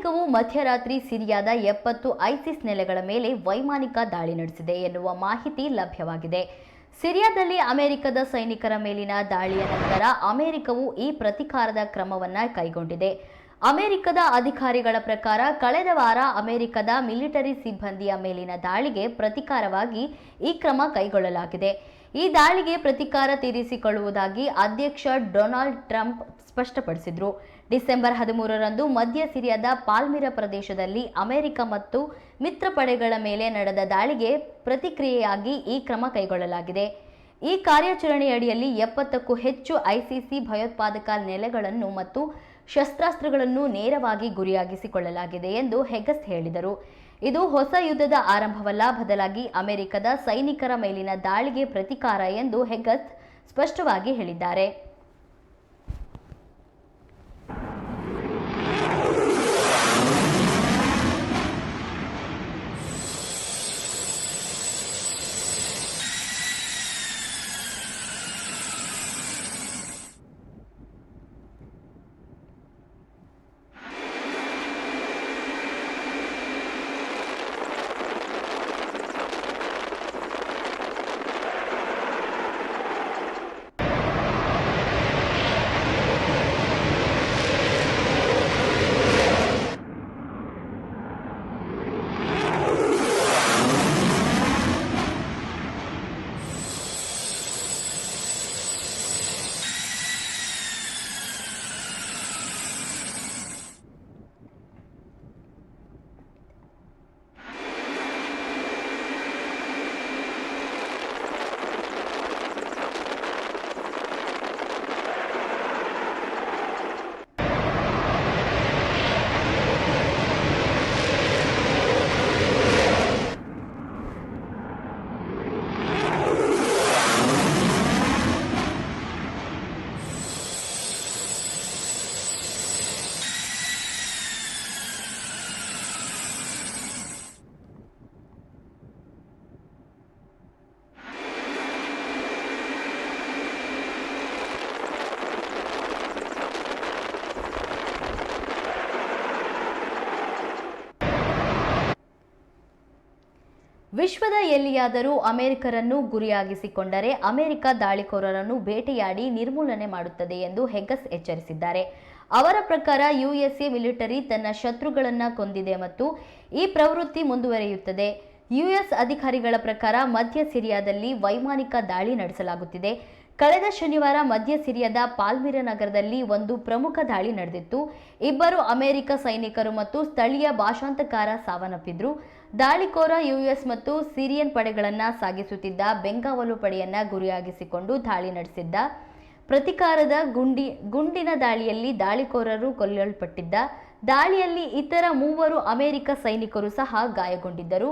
ಅಮೆರಿಕವು ಮಧ್ಯರಾತ್ರಿ ಸಿರಿಯಾದ 70 ಐಸಿಸ್ ನೆಲೆಗಳ ಮೇಲೆ ವೈಮಾನಿಕ ದಾಳಿ ನಡೆಸಿದೆ ಎನ್ನುವ ಮಾಹಿತಿ ಲಭ್ಯವಾಗಿದೆ. ಸಿರಿಯಾದಲ್ಲಿ ಅಮೆರಿಕದ ಸೈನಿಕರ ಮೇಲಿನ ದಾಳಿಯ ನಂತರ ಅಮೆರಿಕವು ಈ ಪ್ರತೀಕಾರದ ಕ್ರಮವನ್ನು ಕೈಗೊಂಡಿದೆ. ಅಮೆರಿಕದ ಅಧಿಕಾರಿಗಳ ಪ್ರಕಾರ ಕಳೆದ ವಾರ ಅಮೆರಿಕದ ಮಿಲಿಟರಿ ಸಿಬ್ಬಂದಿಯ ಮೇಲಿನ ದಾಳಿಗೆ ಪ್ರತೀಕಾರವಾಗಿ ಈ ಕ್ರಮ ಕೈಗೊಳ್ಳಲಾಗಿದೆ. ಈ ದಾಳಿಗೆ ಪ್ರತೀಕಾರ ತೀರಿಸಿಕೊಳ್ಳುವುದಾಗಿ ಅಧ್ಯಕ್ಷ ಡೊನಾಲ್ಡ್ ಟ್ರಂಪ್ ಸ್ಪಷ್ಟಪಡಿಸಿದರು. ಡಿಸೆಂಬರ್ 13ರಂದು ಮಧ್ಯ ಸಿರಿಯಾದ ಪಾಲ್ಮಿರಾ ಪ್ರದೇಶದಲ್ಲಿ ಅಮೆರಿಕ ಮತ್ತು ಮಿತ್ರ ಪಡೆಗಳ ಮೇಲೆ ನಡೆದ ದಾಳಿಗೆ ಪ್ರತಿಕ್ರಿಯೆಯಾಗಿ ಈ ಕ್ರಮ ಕೈಗೊಳ್ಳಲಾಗಿದೆ. ಈ ಕಾರ್ಯಾಚರಣೆಯಡಿಯಲ್ಲಿ 70ಕ್ಕೂ ಹೆಚ್ಚು ಐಸಿಸಿ ಭಯೋತ್ಪಾದಕ ನೆಲೆಗಳನ್ನು ಮತ್ತು ಶಸ್ತ್ರಾಸ್ತ್ರಗಳನ್ನು ನೇರವಾಗಿ ಗುರಿಯಾಗಿಸಿಕೊಳ್ಳಲಾಗಿದೆ ಎಂದು ಹೆಗಸ್ ಹೇಳಿದರು. ಇದು ಹೊಸ ಯುದ್ಧದ ಆರಂಭವಲ್ಲ, ಬದಲಾಗಿ ಅಮೆರಿಕದ ಸೈನಿಕರ ಮೇಲಿನ ದಾಳಿಗೆ ಪ್ರತೀಕಾರ ಎಂದು ಹೆಗಸ್ ಸ್ಪಷ್ಟವಾಗಿ ಹೇಳಿದ್ದಾರೆ. ವಿಶ್ವದ ಎಲ್ಲಿಯಾದರೂ ಅಮೆರಿಕರನ್ನು ಗುರಿಯಾಗಿಸಿಕೊಂಡರೆ ಅಮೆರಿಕ ದಾಳಿಕೋರರನ್ನು ಬೇಟೆಯಾಡಿ ನಿರ್ಮೂಲನೆ ಮಾಡುತ್ತದೆ ಎಂದು ಹೆಗಸ್ ಎಚ್ಚರಿಸಿದ್ದಾರೆ. ಅವರ ಪ್ರಕಾರ ಯುಎಸ್ಎ ಮಿಲಿಟರಿ ತನ್ನ ಶತ್ರುಗಳನ್ನು ಕೊಂದಿದೆ ಮತ್ತು ಈ ಪ್ರವೃತ್ತಿ ಮುಂದುವರಿಯುತ್ತದೆ. ಯುಎಸ್ ಅಧಿಕಾರಿಗಳ ಪ್ರಕಾರ ಮಧ್ಯ ಸಿರಿಯಾದಲ್ಲಿ ವೈಮಾನಿಕ ದಾಳಿ ನಡೆಸಲಾಗುತ್ತಿದೆ. ಕಳೆದ ಶನಿವಾರ ಮಧ್ಯ ಸಿರಿಯಾದ ಪಾಲ್ಮಿರಾ ನಗರದಲ್ಲಿ ಒಂದು ಪ್ರಮುಖ ದಾಳಿ ನಡೆದಿತ್ತು. 2 ಅಮೆರಿಕ ಸೈನಿಕರು ಮತ್ತು ಸ್ಥಳೀಯ ಭಾಷಾಂತಕಾರ ಸಾವನ್ನಪ್ಪಿದ್ರು. ದಾಳಿಕೋರ ಯುಎಸ್ ಮತ್ತು ಸಿರಿಯನ್ ಪಡೆಗಳನ್ನು ಸಾಗಿಸುತ್ತಿದ್ದ ಬೆಂಗಾವಲು ಪಡೆಯನ್ನ ಗುರಿಯಾಗಿಸಿಕೊಂಡು ದಾಳಿ ನಡೆಸಿದ್ದ. ಪ್ರತೀಕಾರದ ಗುಂಡಿನ ದಾಳಿಯಲ್ಲಿ ದಾಳಿಕೋರರು ಕೊಲ್ಲಲ್ಪಟ್ಟಿದ್ದ. ದಾಳಿಯಲ್ಲಿ ಇತರ 3 ಅಮೆರಿಕ ಸೈನಿಕರು ಸಹ ಗಾಯಗೊಂಡಿದ್ದರು.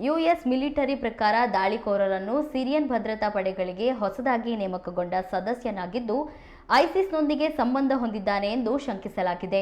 ಯುಎಸ್ ಮಿಲಿಟರಿ ಪ್ರಕಾರ ದಾಳಿಕೋರರನ್ನು ಸಿರಿಯನ್ ಭದ್ರತಾ ಪಡೆಗಳಿಗೆ ಹೊಸದಾಗಿ ನೇಮಕಗೊಂಡ ಸದಸ್ಯನಾಗಿದ್ದು ಐಸಿಸ್ನೊಂದಿಗೆ ಸಂಬಂಧ ಹೊಂದಿದ್ದಾನೆ ಎಂದು ಶಂಕಿಸಲಾಗಿದೆ.